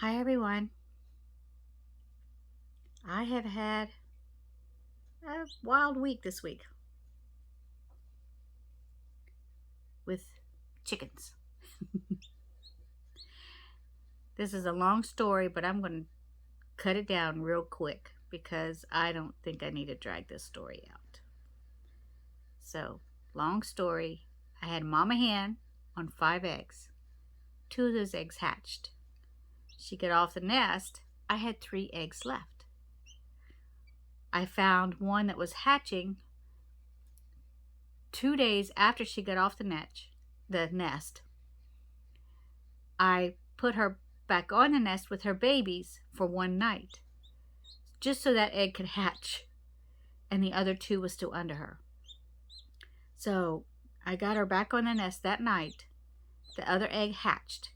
Hi everyone. I have had a wild week this week with chickens. This is a long story, but I'm going to cut it down real quick because I don't think I need to drag this story out. So, long story, I had mama hen on 5 eggs. 2 of those eggs hatched. She got off the nest. I had 3 eggs left. I found one that was hatching 2 days after she got off the nest. I put her back on the nest with her babies for one night, just so that egg could hatch, and the other 2 was still under her. So I got her back on the nest that night. The other egg hatched.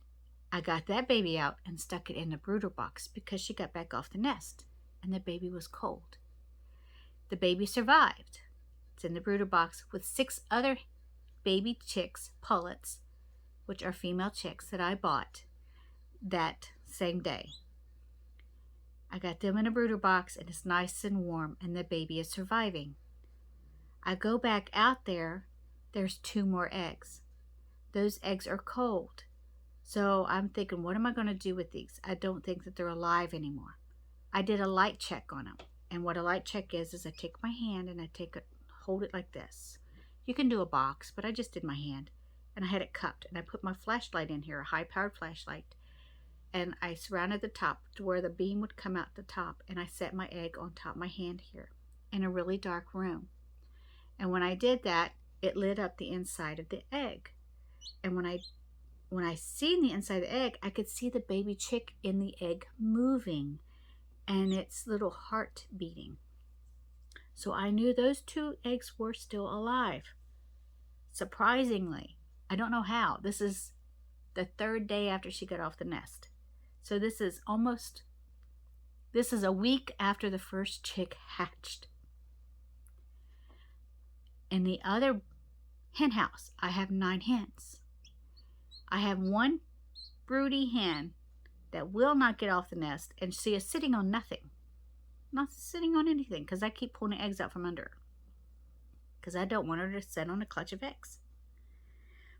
I got that baby out and stuck it in the brooder box because she got back off the nest, and the baby was cold. The baby survived. It's in the brooder box with 6 other baby chicks, pullets, which are female chicks that I bought that same day. I got them in a brooder box and it's nice and warm, and the baby is surviving. I go back out there, there's 2 more eggs. Those eggs are cold. So I'm thinking, what am I going to do with these? I don't think that they're alive anymore. I did a light check on them. And what a light check is I take my hand and hold it like this. You can do a box, but I just did my hand. And I had it cupped. And I put my flashlight in here, a high-powered flashlight. And I surrounded the top to where the beam would come out the top. And I set my egg on top of my hand here in a really dark room. And when I did that, it lit up the inside of the egg. And when I seen the inside of the egg, I could see the baby chick in the egg moving and its little heart beating. So I knew those 2 eggs were still alive. Surprisingly, I don't know how. This is the 3rd day after she got off the nest. So this is a week after the first chick hatched. In the other hen house, I have 9 hens. I have one broody hen that will not get off the nest, and she is sitting on nothing. Not sitting on anything because I keep pulling the eggs out from under her because I don't want her to sit on a clutch of eggs.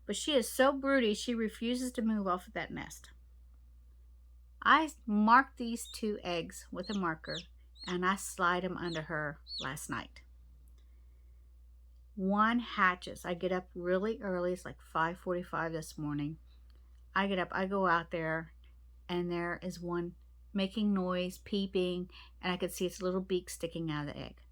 But she is so broody, she refuses to move off of that nest. I marked these 2 eggs with a marker and I slide them under her last night. One hatches. I get up really early. It's like 5:45 this morning. I get up, I go out there, and there is one making noise, peeping, and I could see its little beak sticking out of the egg.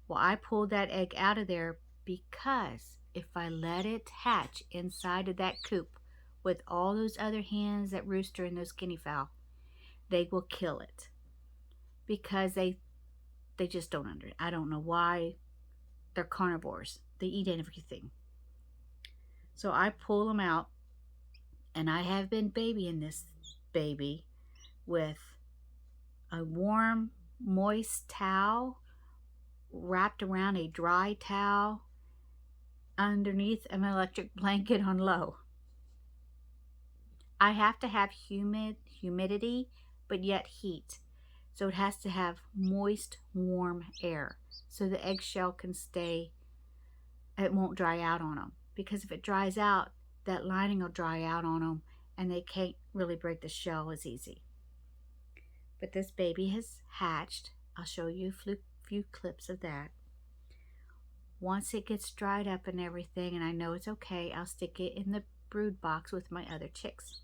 Well, I pulled that egg out of there because if I let it hatch inside of that coop with all those other hens that rooster and those guinea fowl, they will kill it because they just don't I don't know why. They're carnivores. They eat everything. So I pull them out, and I have been babying this baby with a warm, moist towel wrapped around a dry towel underneath an electric blanket on low. I have to have humidity, but yet heat. So it has to have moist, warm air so the eggshell can stay, it won't dry out on them. Because if it dries out, that lining will dry out on them and they can't really break the shell as easy. But this baby has hatched. I'll show you a few clips of that. Once it gets dried up and everything and I know it's okay, I'll stick it in the brood box with my other chicks.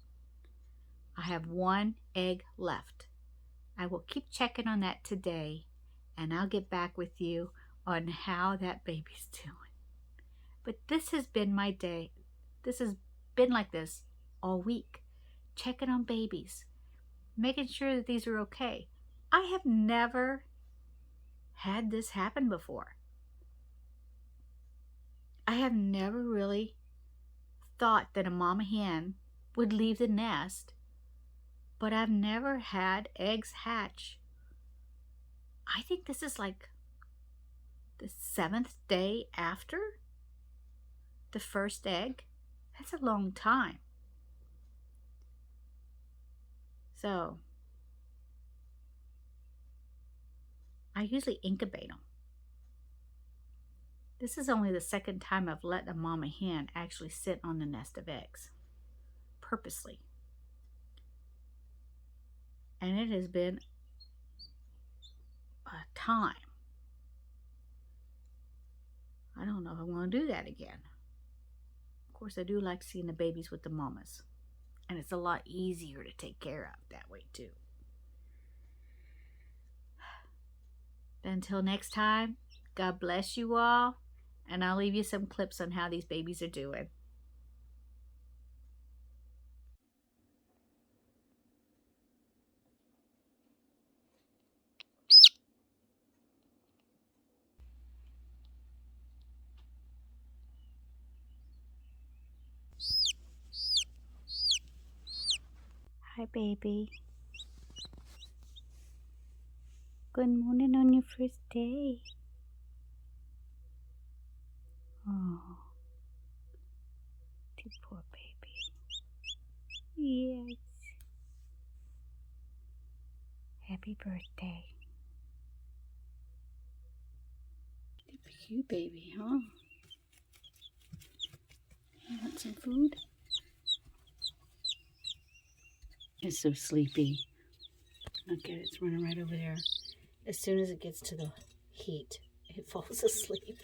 I have 1 egg left. I will keep checking on that today, and I'll get back with you on how that baby's doing. But this has been my day. This has been like this all week. Checking on babies. Making sure that these are okay. I have never had this happen before. I have never really thought that a mama hen would leave the nest, but I've never had eggs hatch. I think this is like the 7th day after the first egg. That's a long time. So I usually incubate them. This is only the second time I've let a mama hen actually sit on the nest of eggs, purposely. And it has been a time. I don't know if I want to do that again. Of course, I do like seeing the babies with the mamas. And it's a lot easier to take care of that way too. But until next time, God bless you all. And I'll leave you some clips on how these babies are doing. Hi, baby. Good morning on your first day. Oh, you poor baby. Yes. Happy birthday. Cute baby, huh? You want some food? It's so sleepy. Look at it, it's running right over there. As soon as it gets to the heat, it falls asleep.